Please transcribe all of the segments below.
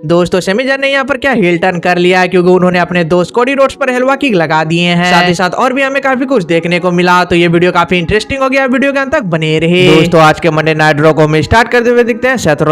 दोस्तों सेमी जान ने यहाँ पर क्या हिल टर्न कर लिया है, क्योंकि उन्होंने अपने दोस्त कोडी रोड्स पर हलवा किक लगा दिए हैं। साथ ही साथ और भी हमें काफी कुछ देखने को मिला। तो ये वीडियो काफी इंटरेस्टिंग हो गया, वीडियो के अंत तक बने रहे। दोस्तों आज के मंडे नाइट रॉ को हम स्टार्ट करते हुए दिखते हैं सेथ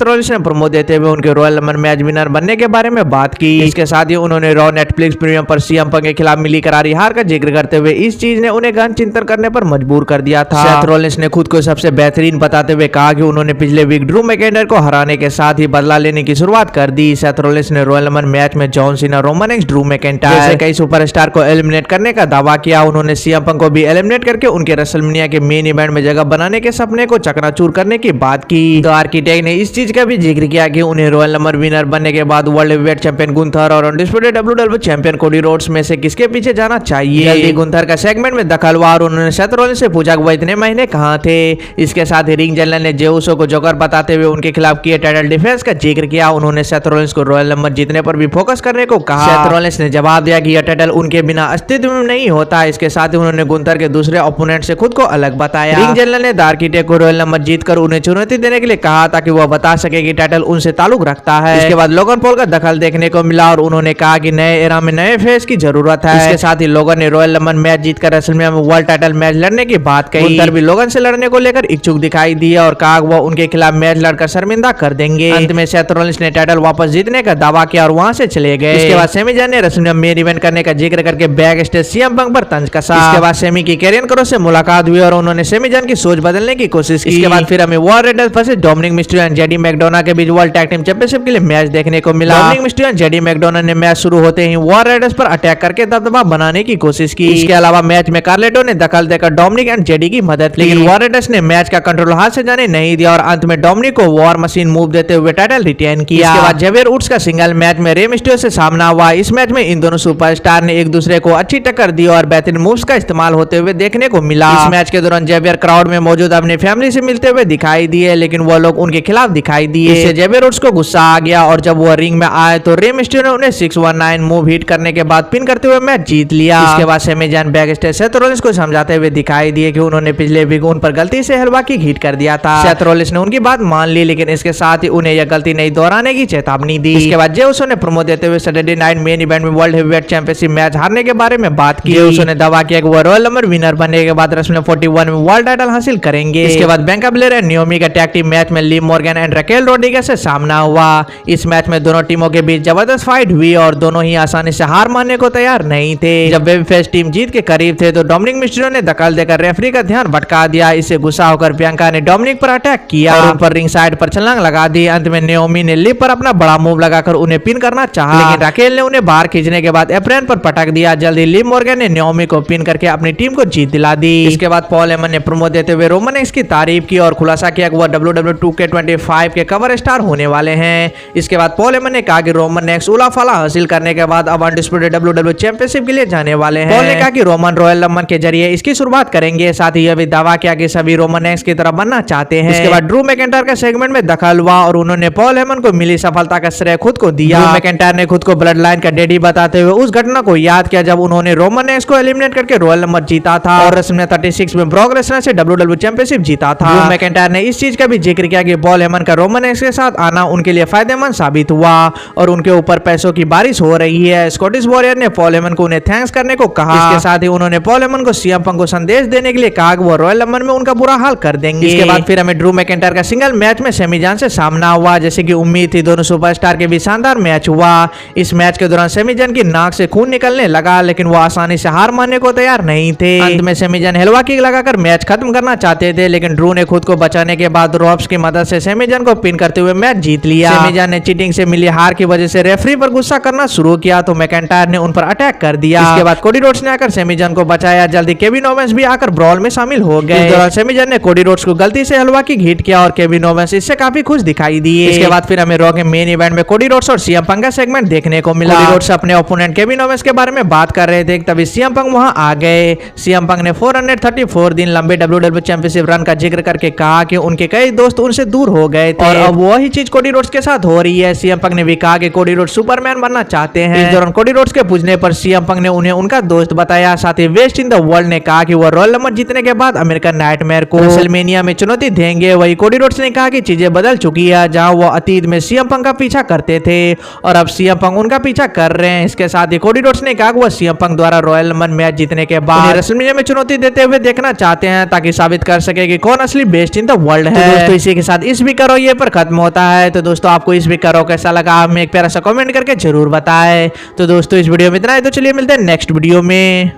रोलिंस ने प्रोमो देते हुए उनके रॉयल नंबर मैच विनर बनने के बारे में बात की। इसके साथ ही उन्होंने रॉ नेटफ्लिक्स प्रीमियम पर सीएम पंक के खिलाफ मिली करारी हार का जिक्र करते हुए इस चीज ने उन्हें गहन चिंतन करने पर मजबूर कर दिया था। सेथ रोलिंस ने खुद को सबसे बेहतरीन बताते हुए कहा कि उन्होंने पिछले वीक ड्रू मैकिंटायर को हराने के साथ ही बदला लेने की शुरुआत कर दी। सेथ रोलिंस ने रॉयल नंबर मैच में John Cena, Roman Reigns, Drew McIntyre जैसे कई सुपरस्टार को एलिमिनेट करने का दावा किया। उन्होंने सीएम पंक को भी एलिमिनेट करके उनके रेसलमेनिया के मेन इवेंट में जगह बनाने के सपने को चकनाचूर करने की बात की। तो आर्किटेक्ट ने इस चीज का भी जिक्र किया कि उन्हें रॉयल नंबर विनर बनने के बाद वर्ल्ड हेवीवेट चैंपियन गुंथर और undisputed WWE champion Cody Rhodes में से किसके पीछे जाना चाहिए। जल्दी गुंथर का सेगमेंट में दखल हुआ और उन्होंने सेथ रोलिंस से पूछा कि वो इतने महीने कहां थे। इसके साथ ही रिंग जनरल ने जे उसो को जोकर बताते हुए उनके खिलाफ किए टाइटल डिफेंस का जिक्र किया। उन्होंने सेथ रोलिंस को रॉयल नंबर जीतने पर भी फोकस करने को कहा। सेथ रोलिंस ने जवाब दिया कि यह टाइटल उनके बिना अस्तित्व में नहीं होता। इसके साथ ही उन्होंने गुंथर के दूसरे ओपोनेंट से खुद को अलग बताया। रिंग जनरल ने द आर्किटेक्ट को रॉयल नंबर जीतकर उन्हें चुनौती देने के लिए कहा ताकि वह बता सके कि टाइटल उनसे ताल्लुक रखता है। इसके बाद लोगन पॉल का दखल देखने को मिला और उन्होंने कहा कि नए एरा में नए फेस की जरूरत है। इसके साथ ही लोगन ने रॉयल नंबर मैच जीतकर रेसलमेनिया में वर्ल्ड टाइटल मैच लड़ने की बात कही। गुंथर भी लोगन से लड़ने को लेकर इच्छुक दिखाई दिए और कहा वह उनके खिलाफ मैच लड़कर शर्मिंदा कर देंगे। अंत में सेथ रोलिंस ने टाइटल वापस जीतने का दावा किया और वहां से चले गए। इसके बाद सेमी जान ने रेसलमेनिया मेन इवेंट करने का जिक्र करके बैक स्टेज सीएम पंक पर तंज कसा। इसके बाद सेमी की कैरियन क्रोस से मुलाकात हुई और उन्होंने सेमी जान की सोच बदलने की कोशिश की। इसके बाद फिर हमें war readers versus Dominik Mysterio and JD McDonagh के बीच वर्ल्ड टैग टीम चैंपियनशिप के लिए मैच देखने को मिला। Dominik Mysterio and JD McDonagh ने मैच शुरू होते ही वॉर रेडर्स पर अटैक करके दबदबा बनाने की कोशिश की। इसके अलावा मैच में कार्लेटो ने दखल देकर डोमिनिक एंड जेडी की मदद की, लेकिन वॉर रेडर्स ने मैच का कंट्रोल हाथ से जाने नहीं दिया और अंत में डोमिनिक को वॉर मशीन मूव देते हुए टाइटल रिटेन किया। इसके बाद जेवियर वुड्स का सिंगल मैच में रे मिस्टीरियो से सामना हुआ। इस मैच में इन दोनों सुपरस्टार ने एक दूसरे को अच्छी टक्कर दी और बेहतरीन मूव्स का इस्तेमाल होते हुए देखने को मिला। इस मैच के दौरान जेवियर क्राउड में मौजूद अपनी फैमिली से मिलते हुए दिखाई दिए, लेकिन वो लोग उनके खिलाफ दिखाई दिए। इससे जेवियर वुड्स को गुस्सा आ गया और जब वो रिंग में आए तो रे मिस्टीरियो ने उन्हें 619 मूव हिट करने के बाद पिन करते हुए मैच जीत लिया। इसके बाद सेमी जान बैक स्टेज सेथ रोलिंस को समझाते हुए दिखाई दिए कि उन्होंने पिछले वीक उन पर गलती से हलवा की हिट कर दिया था। सेथ रोलिंस ने उनकी बात मान ली, लेकिन इसके साथ ही उन्हें यह गलती नहीं दोहराने की चेतावनी दी। इसके बाद जे उसो ने प्रोमो देते हुए सैटरडे नाइट मेन इवेंट में वर्ल्ड हेवीवेट चैंपियनशिप मैच हारने के बारे में बात की। जे उसो ने दावा किया कि वो रॉयल नंबर विनर बनने के बाद रेसलमेनिया 41 में वर्ल्ड टाइटल हासिल करेंगे। इसके बाद बियांका बेलेर एंड नाओमी का टैग टीम मैच में Liv Morgan and Raquel Rodriguez से सामना हुआ। इस मैच में दोनों टीमों के बीच जबरदस्त फाइट हुई और दोनों ही आसानी से हार मानने को तैयार नहीं थे। जब बेबी फेस टीम जीत के करीब थे तो डोमिनिक मिस्टीरियो ने दखल देकर रेफरी का ध्यान भटका दिया। इससे गुस्सा होकर बियांका ने डोमिनिक पर अटैक किया और उन पर रिंग साइड पर छलांग लगा दी। अंत में नाओमी ने लिव पर अपना बड़ा मूव लगाकर उन्हें पिन करना चाहा, लेकिन रकेल ने उन्हें बाहर खींचने के बाद एप्रन पर पटक दिया। जल्दी लिव मॉर्गन ने नाओमी को पिन करके अपनी टीम को जीत दिला दी। इसके बाद पॉल हेमन ने प्रोमो देते हुए रोमन रेंस की तारीफ की और खुलासा किया कि वह WWE 2K25 के कवर स्टार होने वाले हैं। इसके बाद पॉल हेमन ने कहा कि रोमन रेंस उलाफाला हासिल करने के बाद अब अनडिस्प्यूटेड WWE चैंपियनशिप के लिए जाने वाले हैं। पॉल ने कहा कि रोमन रॉयल नंबर के जरिए इसकी शुरुआत करेंगे। साथ ही यह भी दावा किया कि सभी रोमन रेंस की तरह बनना चाहते हैं। इसके बाद ड्रू मैकिंटायर का सेगमेंट में दखल हुआ और उन्होंने पॉल हेमन को मिली सफलता का श्रेय खुद को दिया। ड्रू मैकिंटायर ने खुद को ब्लड लाइन का डैडी बताते हुए उस घटना को याद किया जब उन्होंने रोमन रेंस को एलिमिनेट करके रॉयल नंबर जीता था और रेसलमेनिया 36 में ब्रॉक लेसनर से WWE चैंपियनशिप जीता था। ड्रू मैकिंटायर ने इस चीज का भी जिक्र किया कि पॉल हेमन का रोमन रेंस के साथ आना उनके लिए फायदेमंद साबित हुआ और उनके ऊपर पैसों की बारिश हो रही है। स्कॉटिश वॉरियर ने पॉल हेमन को उन्हें थैंक्स करने को कहा। इसके साथ ही उन्होंने पॉल हेमन को सीएम पंक को संदेश देने के लिए कहा कि वो रॉयल नंबर में उनका बुरा हाल कर देंगे। इसके बाद फिर हमें ड्रू मैकिंटायर का सिंगल मैच में सेमी जान से सामना हुआ। जैसे कि उम्मीद थी दोनों सुपरस्टार के बीच शानदार मैच हुआ। इस मैच के दौरान सेमी जान की नाक से खून निकलने लगा, लेकिन वो आसानी से हार मानने को तैयार नहीं थे। अंत में सेमी जान हलवा किक लगाकर मैच खत्म करना चाहते थे, लेकिन ड्रू ने खुद को बचाने के बाद रॉब्स की मदद से सेमी जान को पिन करते हुए मैच जीत लिया। सेमी जान ने चीटिंग से मिली हार की वजह से रेफरी पर गुस्सा करना शुरू किया तो मैकिंटायर ने उन पर अटैक कर दिया। इसके बाद कोडी रोड्स ने आकर सेमी जान को बचाया। जल्दी केविन ओवेंस भी आकर ब्रॉल में शामिल हो गए। इस दौरान सेमी जान ने कोडी रोड्स को गलती से हलवा किक हिट किया और केविन ओवेंस इससे काफी खुश दिखाई दिए। इसके बाद फिर हमें रॉ के मेन इवेंट में कोडी रोड्स और सीएम पंक का सेगमेंट देखने को मिला। कोडी रोड्स अपने ओपोनेंट केविन ओवेंस के बारे में बात कर रहे थे, तभी सीएम पंक वहां आ गए। सीएम पंक ने 434 दिन लंबे WWE चैंपियनशिप रन का जिक्र करके कहा कि उनके कई दोस्त उनसे दूर हो गए थे और अब वही चीज कोडी रोड्स के साथ हो रही है। सीएम पंक ने भी कहा कि कोडी रोड्स सुपरमैन बनना चाहते हैं। इस दौरान कोडी रोड्स के पूछने पर सीएम पंक ने उन्हें उनका दोस्त बताया। साथ ही वेस्ट इन द वर्ल्ड ने कहा कि वो रॉयल नंबर जीतने के बाद अमेरिकन नाइटमेयर को रेसलमेनिया में चुनौती देंगे। वही कोडी रोड्स ने कहा कि चीजें बदल चुकी है। जहां वो अतीत में सीएम पंक पंक का पीछा करते थे और अब सीएम पंक उनका पीछा कर रहे हैं। इसके साथ ही कोडी रोड्स ने कहा कि वो सीएम पंक द्वारा रॉयल रंबल मैच जीतने के बाद रेसलमेनिया में चुनौती देते हुए देखना चाहते हैं ताकि साबित कर सके कि कौन असली बेस्ट इन द वर्ल्ड है। तो दोस्तों इसी के साथ इस वीक का रॉ ये पर खत्म होता है। तो दोस्तों आपको इस वीक का रॉ कैसा लगा हमें एक प्यारा सा कमेंट करके जरूर बताएं। तो दोस्तों इस वीडियो में इतना ही, तो चलिए मिलते हैं नेक्स्ट वीडियो में।